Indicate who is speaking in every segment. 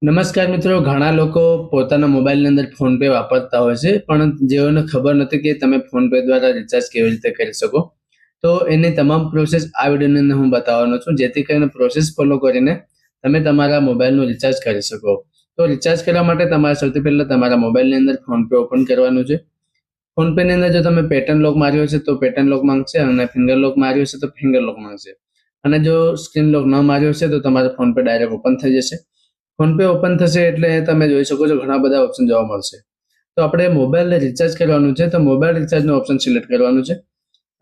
Speaker 1: નમસ્કાર મિત્રો, ઘણા લોકો પોતાના મોબાઈલની અંદર ફોન પે વાપરતા હોય છે, પણ જેઓને ખબર નથી કે તમે ફોન પે દ્વારા રિચાર્જ કેવી રીતે કરી શકો. તો એની તમામ પ્રોસેસ આ વિડીયોની અંદર હું બતાવવાનો છું, જેથી કરીને પ્રોસેસ ફોલો કરીને તમે તમારા મોબાઈલનું રિચાર્જ કરી શકો. તો રિચાર્જ કરવા માટે તમારે સૌથી પહેલા તમારા મોબાઈલની અંદર ફોન પે ઓપન કરવાનું છે. ફોન પે ની અંદર જો તમે પેટર્ન લોક માર્યો છે તો પેટર્ન લોક માંગશે, અને ફિંગર લોક માર્યો છે તો ફિંગર લોક માંગશે, અને જો સ્ક્રીન લોક ન માર્યો છે તો તમારો ફોન પે ડાયરેક્ટ ઓપન થઈ જશે. ફોન પે ઓપન થશે એટલે તમે જોઈ શકો છો ઘણા બધા ઓપ્શન જોવા મળશે. તો આપણે મોબાઈલ રિચાર્જ કરવાનું છે, તો મોબાઈલ રિચાર્જનું ઓપ્શન સિલેક્ટ કરવાનું છે.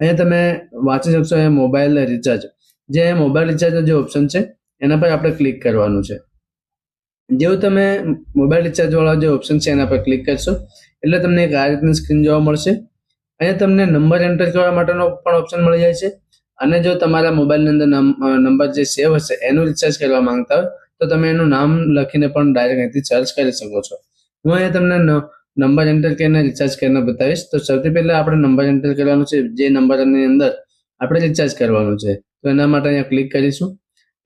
Speaker 1: અહીંયા તમે વાંચી શકશો અહીંયા મોબાઈલ રિચાર્જ, જે મોબાઈલ રિચાર્જનો જે ઓપ્શન છે એના પર આપણે ક્લિક કરવાનું છે. જેવું તમે મોબાઈલ રિચાર્જ વાળા જે ઓપ્શન છે એના પર ક્લિક કરશો એટલે તમને એક આ રીતની સ્ક્રીન જોવા મળશે. અહીંયા તમને નંબર એન્ટર કરવા માટેનો પણ ઓપ્શન મળી જાય છે, અને જો તમારા મોબાઈલની અંદર નંબર જે સેવ હશે એનું રિચાર્જ કરવા માંગતા હોય તો તમે એનું નામ લખીને પણ ડાયરેક્ટ અહીંથી ચાર્જ કરી શકો છો. હું અહીંયા તમને નંબર એન્ટર કરીને રિચાર્જ કરીને બતાવીશ. તો સૌથી પહેલા આપણે નંબર એન્ટર કરવાનો છે, જે નંબરની અંદર આપણે રિચાર્જ કરવાનું છે. તો એના માટે અહીંયા ક્લિક કરીશું.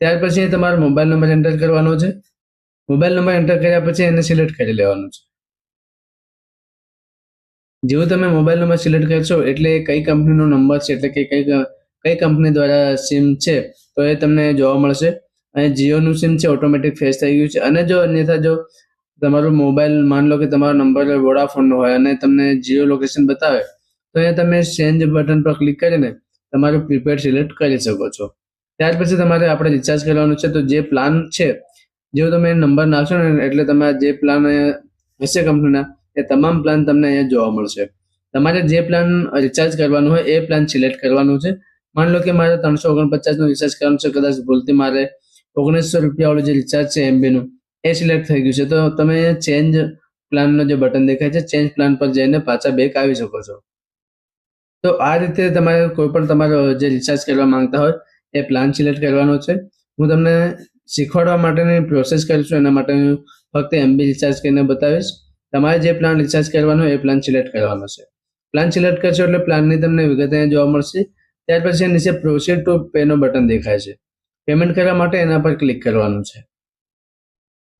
Speaker 1: ત્યાર પછી તમારો મોબાઈલ નંબર એન્ટર કરવાનો છે. મોબાઈલ નંબર એન્ટર કર્યા પછી એને સિલેક્ટ કરી લેવાનું છે. જેવું તમે મોબાઈલ નંબર સિલેક્ટ કરશો એટલે કઈ કંપનીનો નંબર છે, એટલે કે કઈ કંપની દ્વારા સિમ છે તો એ તમને જોવા મળશે. અને જીઓનું સિમ છે ઓટોમેટિક ફેચ થઈ ગયું છે. અને જો અન્યથા જો તમારો મોબાઈલ માન લો કે તમારો નંબર વોડાફોનનો હોય અને તમને જીઓ લોકેશન બતાવે તો અહીંયા તમે ચેન્જ બટન પર ક્લિક કરીને તમારું પ્રીપેડ સિલેક્ટ કરી શકો છો. ત્યાર પછી તમારે આપણે રિચાર્જ કરવાનું છે. તો જે પ્લાન છે, જેવો તમે નંબર નાખશો ને એટલે તમારા જે પ્લાન હશે કંપનીના એ તમામ પ્લાન તમને અહીંયા જોવા મળશે. તમારે જે પ્લાન રિચાર્જ કરવાનું હોય એ પ્લાન સિલેક્ટ કરવાનું છે. માન લો કે મારે 349 નું રિચાર્જ કરવાનું છે, કદાચ ભૂલથી મારે 1900 રૂપિયા વાળું જે રિચાર્જ છે એમબીનું એ સિલેક્ટ થઈ ગયું છે, તો તમે ચેન્જ પ્લાનનો જે બટન દેખાય છે ચેન્જ પ્લાન પર જઈને પાછા બેક આવી શકો છો. તો આ રીતે તમારે કોઈ પણ તમારો જે રિચાર્જ કરવા માંગતા હોય એ પ્લાન સિલેક્ટ કરવાનો છે. હું તમને શીખવાડવા માટેની પ્રોસેસ કરીશું, એના માટે હું ફક્ત એમબી રિચાર્જ કરીને બતાવીશ. તમારે જે પ્લાન રિચાર્જ કરવાનો એ પ્લાન સિલેક્ટ કરવાનો છે. પ્લાન સિલેક્ટ કરશો એટલે પ્લાનની તમને વિગત અહીંયા જોવા મળશે. ત્યાર પછી નીચે પ્રોસીડ ટુ પેનો બટન દેખાય છે. પેમેન્ટ કરવા માટે એના પર ક્લિક કરવાનું છે.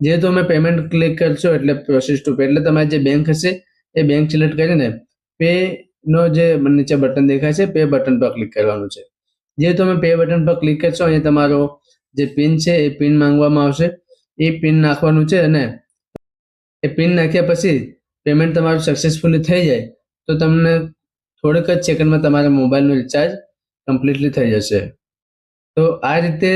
Speaker 1: જે તમે પેમેન્ટ ક્લિક કરશો એટલે પ્રોસેસ ટુ પે, એટલે તમારી જે બેંક હશે એ બેંક સિલેક્ટ કરીને પે નો જે નીચે બટન દેખાય છે પે બટન પર ક્લિક કરવાનું છે. જે તમે પે બટન પર ક્લિક કરશો અહીંયા તમારો જે પિન છે એ પિન માંગવામાં આવશે. એ પિન નાખવાનું છે, અને એ પિન નાખ્યા પછી પેમેન્ટ તમારું સક્સેસફુલી થઈ જાય તો તમને થોડીક જ સેકન્ડમાં તમારા મોબાઈલનું રિચાર્જ કમ્પ્લીટલી થઈ જશે. તો આ રીતે